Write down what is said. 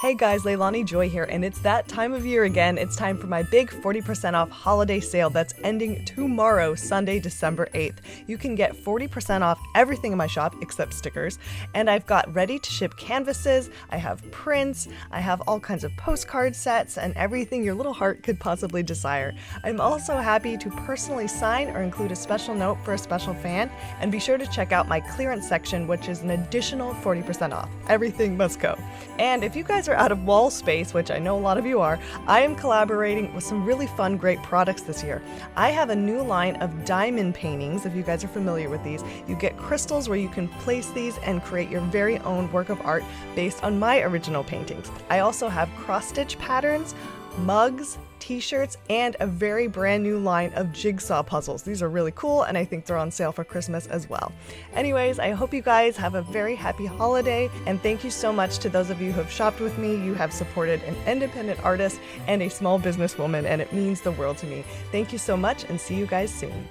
Hey guys, Leilani Joy here, and it's that time of year again. It's time for my big 40% off holiday sale that's ending tomorrow, Sunday, December 8th. You can get 40% off everything in my shop except stickers, and I've got ready to ship canvases, I have prints, I have all kinds of postcard sets, and everything your little heart could possibly desire. I'm also happy to personally sign or include a special note for a special fan, and be sure to check out my clearance section, which is an additional 40% off. Everything must go. And if you guys are out of wall space, which I know a lot of you are, I am collaborating with some really fun, great products this year. I have a new line of diamond paintings, if you guys are familiar with these. You get crystals where you can place these and create your very own work of art based on my original paintings. I also have cross-stitch patterns, mugs, t-shirts, and a very brand new line of jigsaw puzzles. These are really cool, and I think they're on sale for Christmas as well. Anyways, I hope you guys have a very happy holiday, and thank you so much to those of you who have shopped with me. You have supported an independent artist and a small businesswoman, and it means the world to me. Thank you so much, and see you guys soon.